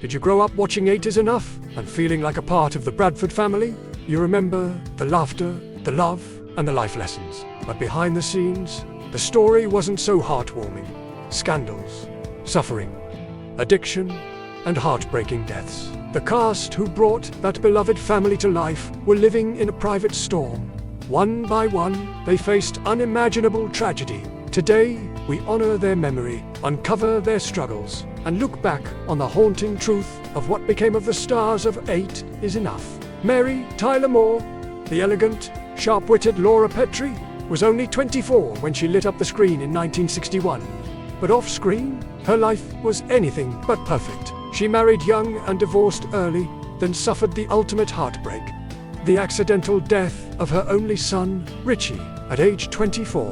Did you grow up watching 8 is Enough and feeling like a part of the Bradford family? You remember the laughter, the love, and the life lessons. But behind the scenes, the story wasn't so heartwarming. Scandals, suffering, addiction, and heartbreaking deaths. The cast who brought that beloved family to life were living in a private storm. One by one, they faced unimaginable tragedy. Today, we honor their memory, uncover their struggles, and look back on the haunting truth of what became of the stars of 8 is Enough. Mary Tyler Moore, the elegant, sharp-witted Laura Petrie, was only 24 when she lit up the screen in 1961. But off-screen, her life was anything but perfect. She married young and divorced early, then suffered the ultimate heartbreak. The accidental death of her only son, Richie, at age 24.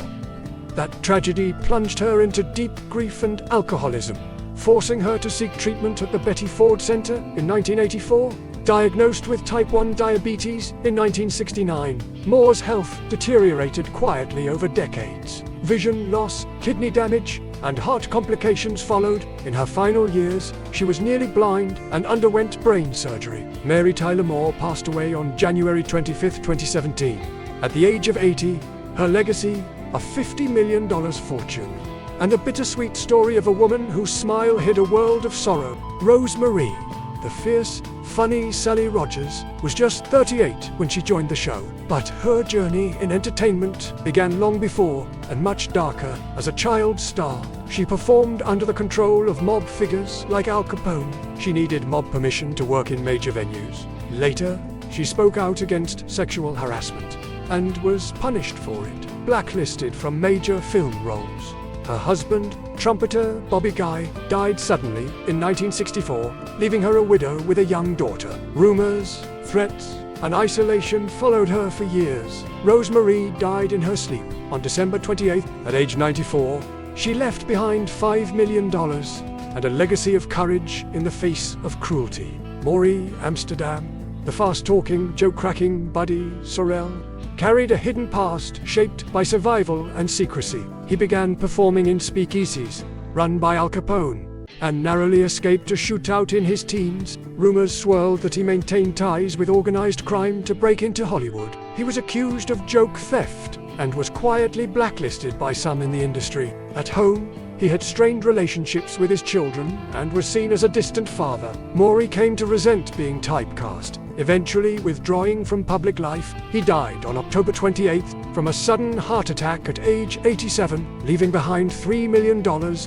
That tragedy plunged her into deep grief and alcoholism, forcing her to seek treatment at the Betty Ford Center in 1984. Diagnosed with type 1 diabetes in 1969, Moore's health deteriorated quietly over decades. Vision loss, kidney damage, and heart complications followed. In her final years, she was nearly blind and underwent brain surgery. Mary Tyler Moore passed away on January 25, 2017. At the age of 80, her legacy, a $50 million fortune. And the bittersweet story of a woman whose smile hid a world of sorrow. Rose Marie, the fierce, funny Sally Rogers, was just 38 when she joined the show. But her journey in entertainment began long before, and much darker. As a child star, she performed under the control of mob figures like Al Capone. She needed mob permission to work in major venues. Later, she spoke out against sexual harassment, and was punished for it, blacklisted from major film roles. Her husband, trumpeter Bobby Guy, died suddenly in 1964, leaving her a widow with a young daughter. Rumors, threats, and isolation followed her for years. Rose Marie died in her sleep on December 28 at age 94. She left behind $5 million and a legacy of courage in the face of cruelty. Maury Amsterdam, the fast-talking, joke-cracking Buddy Sorrell, carried a hidden past shaped by survival and secrecy. He began performing in speakeasies run by Al Capone and narrowly escaped a shootout in his teens. Rumors swirled that he maintained ties with organized crime to break into Hollywood. He was accused of joke theft and was quietly blacklisted by some in the industry. At home, he had strained relationships with his children and was seen as a distant father. Maury came to resent being typecast. Eventually withdrawing from public life, he died on October 28th from a sudden heart attack at age 87, leaving behind $3 million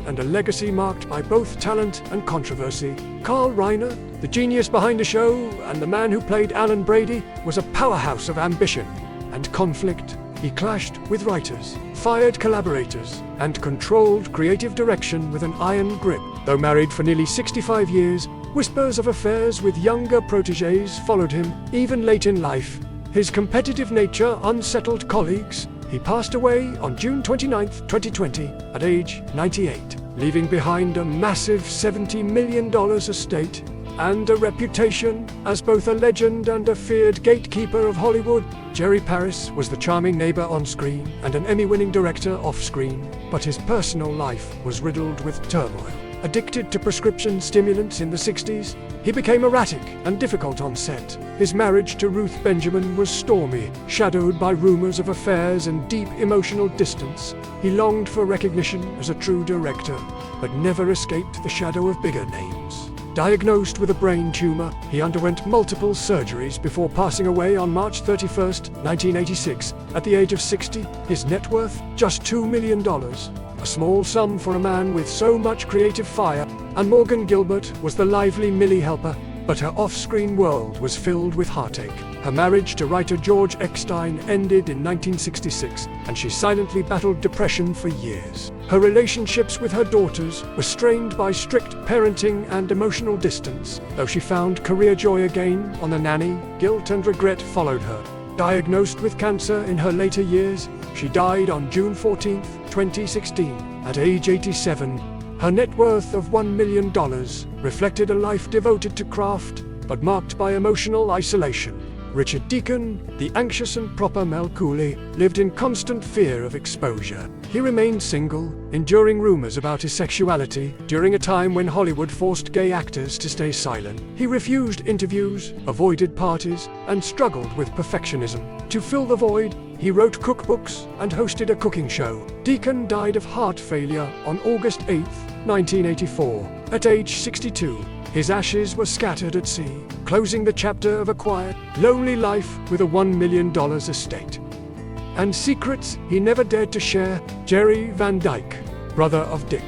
and a legacy marked by both talent and controversy. Carl Reiner, the genius behind the show and the man who played Alan Brady, was a powerhouse of ambition and conflict. He clashed with writers, fired collaborators, and controlled creative direction with an iron grip. Though married for nearly 65 years, whispers of affairs with younger protégés followed him, even late in life. His competitive nature unsettled colleagues. He passed away on June 29, 2020, at age 98, leaving behind a massive $70 million estate and a reputation as both a legend and a feared gatekeeper of Hollywood. Jerry Paris was the charming neighbor on screen and an Emmy-winning director off-screen, but his personal life was riddled with turmoil. Addicted to prescription stimulants in the 60s, he became erratic and difficult on set. His marriage to Ruth Benjamin was stormy, shadowed by rumors of affairs and deep emotional distance. He longed for recognition as a true director, but never escaped the shadow of bigger names. Diagnosed with a brain tumor, he underwent multiple surgeries before passing away on March 31, 1986, at the age of 60. His net worth, just $2 million. A small sum for a man with so much creative fire. And Morgan Gilbert was the lively Millie Helper, but her off-screen world was filled with heartache. Her marriage to writer George Eckstein ended in 1966, and she silently battled depression for years. Her relationships with her daughters were strained by strict parenting and emotional distance. Though she found career joy again on The Nanny, guilt and regret followed her. Diagnosed with cancer in her later years, she died on June 14, 2016, at age 87. Her net worth of $1 million reflected a life devoted to craft, but marked by emotional isolation. Richard Deacon, the anxious and proper Mel Cooley, lived in constant fear of exposure. He remained single, enduring rumors about his sexuality during a time when Hollywood forced gay actors to stay silent. He refused interviews, avoided parties, and struggled with perfectionism. To fill the void, he wrote cookbooks and hosted a cooking show. Deacon died of heart failure on August 8, 1984, at age 62. His ashes were scattered at sea, closing the chapter of a quiet, lonely life with a $1 million estate. And secrets he never dared to share. Jerry Van Dyke, brother of Dick,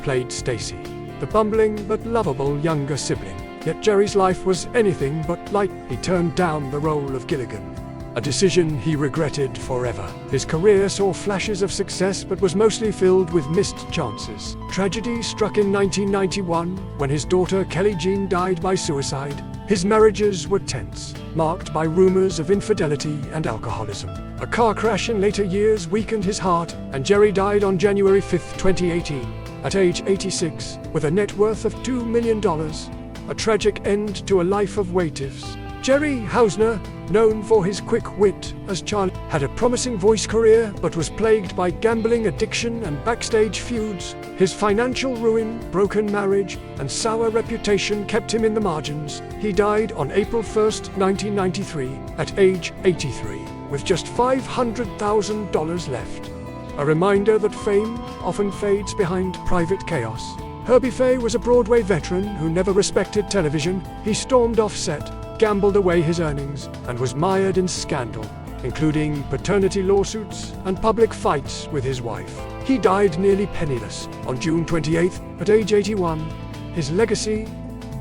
played Stacy, the bumbling but lovable younger sibling. Yet Jerry's life was anything but light. He turned down the role of Gilligan, a decision he regretted forever. His career saw flashes of success but was mostly filled with missed chances. Tragedy struck in 1991 when his daughter Kelly Jean died by suicide. His marriages were tense, marked by rumors of infidelity and alcoholism. A car crash in later years weakened his heart, and Jerry died on January 5, 2018, at age 86, with a net worth of $2 million. A tragic end to a life of what-ifs. Jerry Hausner, known for his quick wit as Charlie, had a promising voice career but was plagued by gambling addiction and backstage feuds. His financial ruin, broken marriage, and sour reputation kept him in the margins. He died on April 1, 1993, at age 83, with just $500,000 left. A reminder that fame often fades behind private chaos. Herbie Faye was a Broadway veteran who never respected television. He stormed off set, gambled away his earnings, and was mired in scandal, including paternity lawsuits and public fights with his wife. He died nearly penniless on June 28 at age 81. His legacy,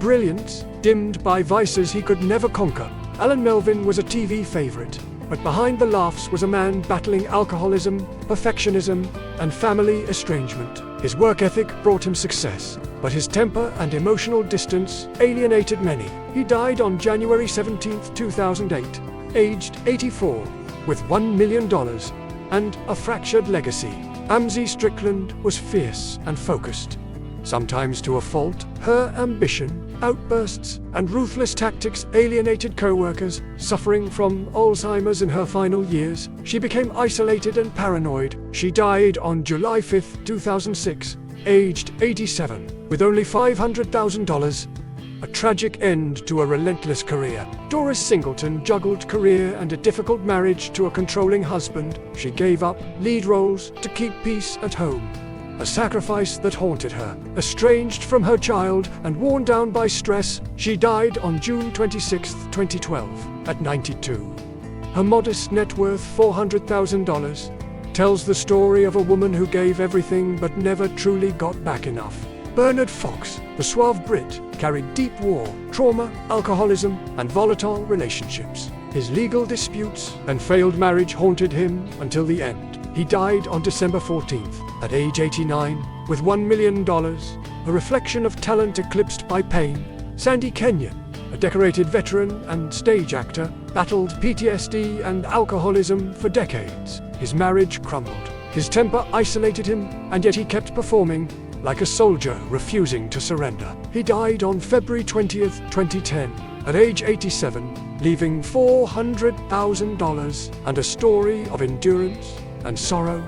brilliance, dimmed by vices he could never conquer. Alan Melvin was a TV favorite, but behind the laughs was a man battling alcoholism, perfectionism, and family estrangement. His work ethic brought him success, but his temper and emotional distance alienated many. He died on January 17, 2008, aged 84, with $1 million and a fractured legacy. Amzie Strickland was fierce and focused, sometimes to a fault. Her ambition, outbursts, and ruthless tactics alienated co-workers. Suffering from Alzheimer's in her final years, she became isolated and paranoid. She died on July 5, 2006, aged 87, with only $500,000. A tragic end to a relentless career. Doris Singleton juggled career and a difficult marriage to a controlling husband. She gave up lead roles to keep peace at home, a sacrifice that haunted her. Estranged from her child and worn down by stress, she died on June 26, 2012, at 92. Her modest net worth, $400,000, tells the story of a woman who gave everything but never truly got back enough. Bernard Fox, the suave Brit, carried deep war, trauma, alcoholism, and volatile relationships. His legal disputes and failed marriage haunted him until the end. He died on December 14th, at age 89, with $1 million, a reflection of talent eclipsed by pain. Sandy Kenyon, a decorated veteran and stage actor, battled PTSD and alcoholism for decades. His marriage crumbled. His temper isolated him, and yet he kept performing, like a soldier refusing to surrender. He died on February 20th, 2010, at age 87, leaving $400,000 and a story of endurance and sorrow